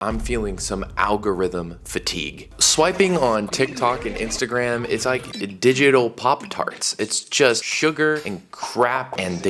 I'm feeling some algorithm fatigue. Swiping on TikTok and Instagram is like digital Pop-Tarts. It's just sugar and crap, and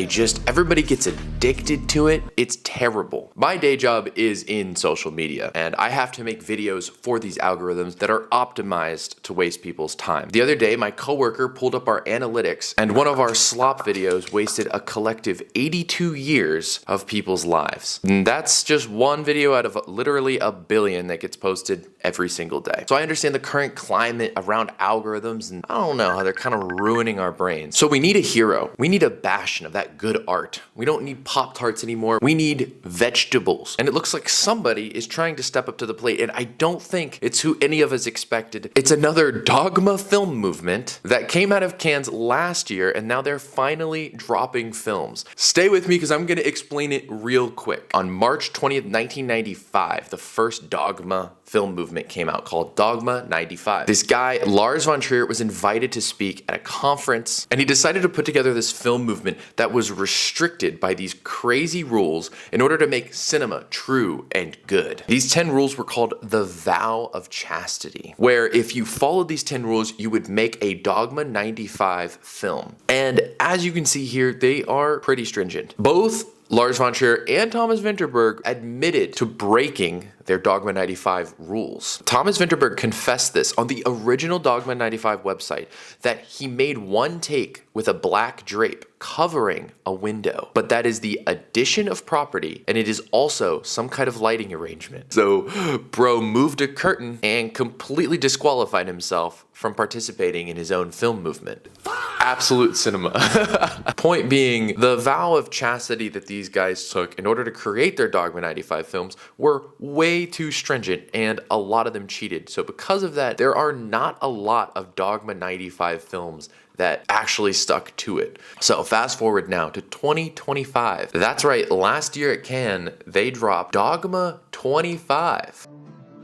everybody gets addicted to it. It's terrible. My day job is in social media, and I have to make videos for these algorithms that are optimized to waste people's time. The other day, my coworker pulled up our analytics, and one of our slop videos wasted a collective 82 years of people's lives. And that's just one video out of literally a billion that gets posted every single day. So I understand the current climate around algorithms, and I don't know how they're kind of ruining our brains. So we need a hero. We need a bastion of that good art. We don't need Pop-Tarts anymore. We need vegetables. And it looks like somebody is trying to step up to the plate, and I don't think it's who any of us expected. It's another Dogma film movement that came out of Cannes last year, and now they're finally dropping films. Stay with me because I'm going to explain it real quick. On March 20th, 1995, the first Dogma film movement came out called Dogma 95. This guy, Lars von Trier, was invited to speak at a conference, and he decided to put together this film movement that was restricted by these crazy rules in order to make cinema true and good. These 10 rules were called the Vow of Chastity, where if you followed these 10 rules, you would make a Dogma 95 film. And as you can see here, they are pretty stringent. Both Lars von Trier and Thomas Vinterberg admitted to breaking their Dogma 95 rules. Thomas Vinterberg confessed this on the original Dogma 95 website, that he made one take with a black drape covering a window, but that is the addition of property, and it is also some kind of lighting arrangement. So bro moved a curtain and completely disqualified himself from participating in his own film movement. Absolute cinema. Point being, the vow of chastity that these guys took in order to create their Dogma 95 films were way too stringent, and a lot of them cheated. So because of that, there are not a lot of Dogma 95 films that actually stuck to it. So fast forward now to 2025. That's right, last year at Cannes, they dropped Dogma 25.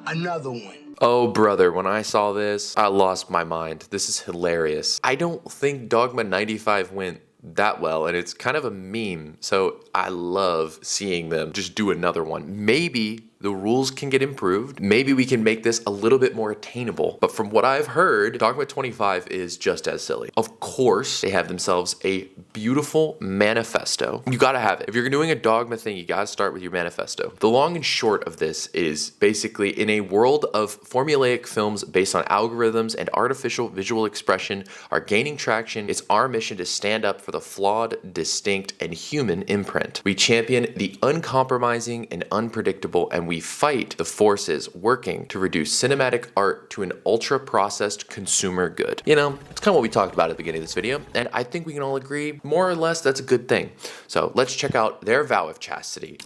Another one. Oh brother, when I saw this, I lost my mind. This is hilarious. I don't think Dogma 95 went that well, and it's kind of a meme, so I love seeing them just do another one. Maybe the rules can get improved. Maybe we can make this a little bit more attainable. But from what I've heard, Dogma 25 is just as silly. Of course, they have themselves a beautiful manifesto. You gotta have it. If you're doing a Dogma thing, you gotta start with your manifesto. The long and short of this is basically, in a world of formulaic films based on algorithms and artificial visual expression are gaining traction, it's our mission to stand up for the flawed, distinct, and human imprint. We champion the uncompromising and unpredictable, and we fight the forces working to reduce cinematic art to an ultra-processed consumer good. You know, it's kind of what we talked about at the beginning of this video, and I think we can all agree, more or less, that's a good thing. So let's check out their vow of chastity.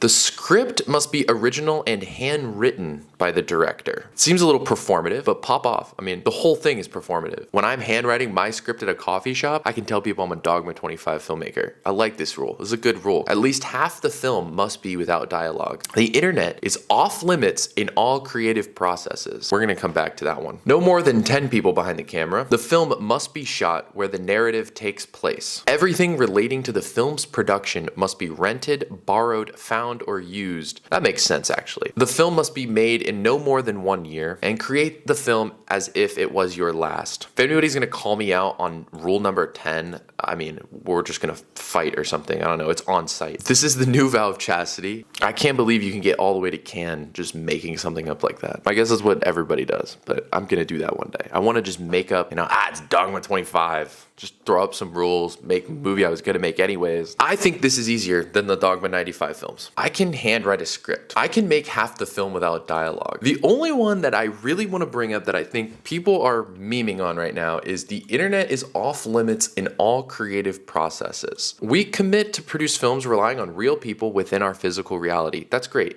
The script must be original and handwritten by the director. It seems a little performative, but pop off. I mean, the whole thing is performative. When I'm handwriting my script at a coffee shop, I can tell people I'm a Dogma 25 filmmaker. I like this rule. This is a good rule. At least half the film must be without dialogue. The internet is off limits in all creative processes. We're gonna come back to that one. No more than 10 people behind the camera. The film must be shot where the narrative takes place. Everything relating to the film's production must be rented, borrowed, found, or used. That makes sense, actually. The film must be made in no more than 1 year, and create the film as if it was your last. If anybody's gonna call me out on rule number 10, I mean, we're just gonna fight or something. I don't know, it's on site. This is the new vow of chastity. I can't believe you can get all the way to Cannes just making something up like that. I guess that's what everybody does, but I'm gonna do that one day. I wanna just make up, it's Dogma 25. Just throw up some rules, make a movie I was gonna make anyways. I think this is easier than the Dogma 95 films. I can handwrite a script. I can make half the film without dialogue. The only one that I really wanna bring up that I think people are memeing on right now is the internet is off limits in all creative processes. We commit to produce films relying on real people within our physical reality. That's great.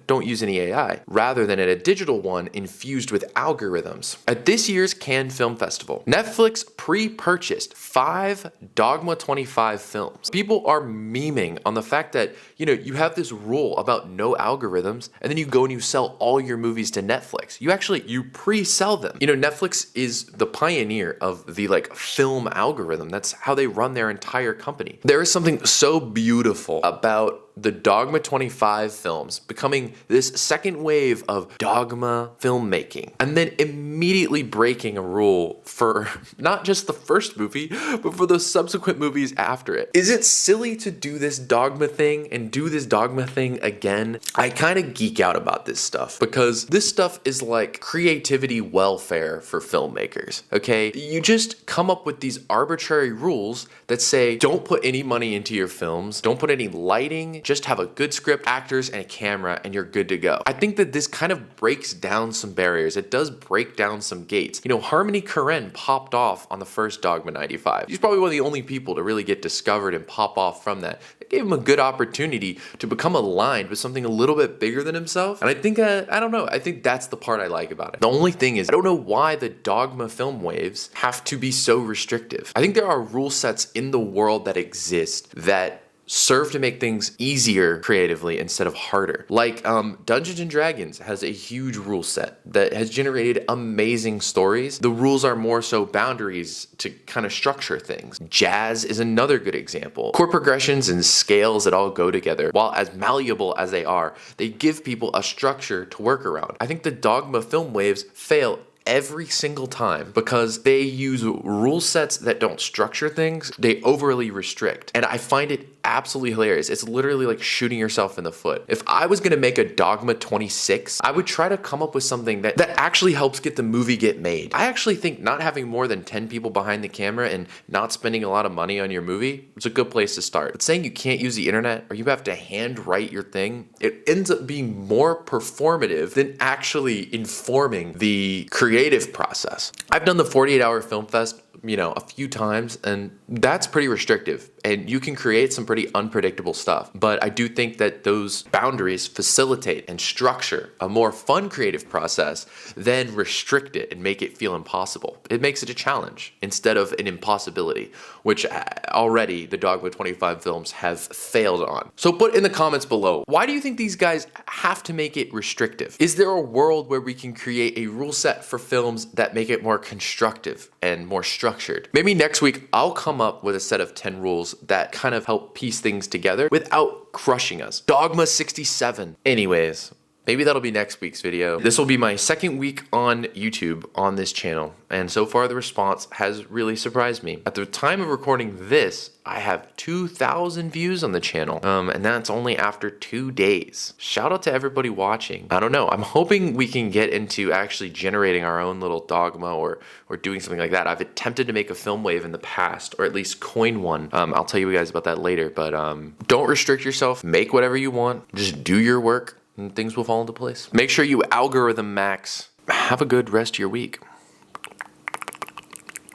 Don't use any AI, rather than in a digital one infused with algorithms. At this year's Cannes Film Festival, Netflix pre-purchased 5 Dogma 25 films. People are memeing on the fact that, you have this rule about no algorithms, and then you go and you sell all your movies to Netflix. You pre-sell them. Netflix is the pioneer of the film algorithm. That's how they run their entire company. There is something so beautiful about the Dogma 25 films becoming this second wave of Dogma filmmaking, and then immediately breaking a rule for not just the first movie, but for the subsequent movies after it. Is it silly to do this Dogma thing and do this Dogma thing again? I kind of geek out about this stuff because this stuff is like creativity welfare for filmmakers, okay? You just come up with these arbitrary rules that say don't put any money into your films, don't put any lighting, just have a good script, actors, and a camera, and you're good to go. I think that this kind of breaks down some barriers. It does break down some gates. You know, Harmony Korine popped off on the first Dogma 95. He's probably one of the only people to really get discovered and pop off from that. It gave him a good opportunity to become aligned with something a little bit bigger than himself. And I think, I don't know, I think that's the part I like about it. The only thing is, I don't know why the Dogma film waves have to be so restrictive. I think there are rule sets in the world that exist that serve to make things easier creatively instead of harder. Like Dungeons and Dragons has a huge rule set that has generated amazing stories. The rules are more so boundaries to kind of structure things. Jazz is another good example. Chord progressions and scales that all go together, while as malleable as they are, they give people a structure to work around. I think the Dogma film waves fail every single time because they use rule sets that don't structure things. They overly restrict. And I find it absolutely hilarious. It's literally like shooting yourself in the foot. If I was gonna make a Dogma 26, I would try to come up with something that actually helps get the movie get made. I actually think not having more than 10 people behind the camera and not spending a lot of money on your movie is a good place to start. But saying you can't use the internet or you have to hand write your thing, it ends up being more performative than actually informing the creative process. I've done the 48-hour film fest, you know, a few times, and that's pretty restrictive, and you can create some pretty unpredictable stuff. But I do think that those boundaries facilitate and structure a more fun creative process than restrict it and make it feel impossible. It makes it a challenge instead of an impossibility, which already the Dogma 25 films have failed on. So put in the comments below, why do you think these guys have to make it restrictive? Is there a world where we can create a rule set for films that make it more constructive and more structured? Maybe next week I'll come up with a set of 10 rules that kind of help piece things together without crushing us. Dogma 67. Anyways, maybe that'll be next week's video. This will be my second week on YouTube on this channel, and so far the response has really surprised me. At the time of recording this, I have 2,000 views on the channel, and that's only after 2 days. Shout out to everybody watching. I don't know, I'm hoping we can get into actually generating our own little Dogma or doing something like that. I've attempted to make a film wave in the past, or at least coin one. I'll tell you guys about that later, but don't restrict yourself. Make whatever you want. Just do your work, and things will fall into place. Make sure you algorithm max. Have a good rest of your week.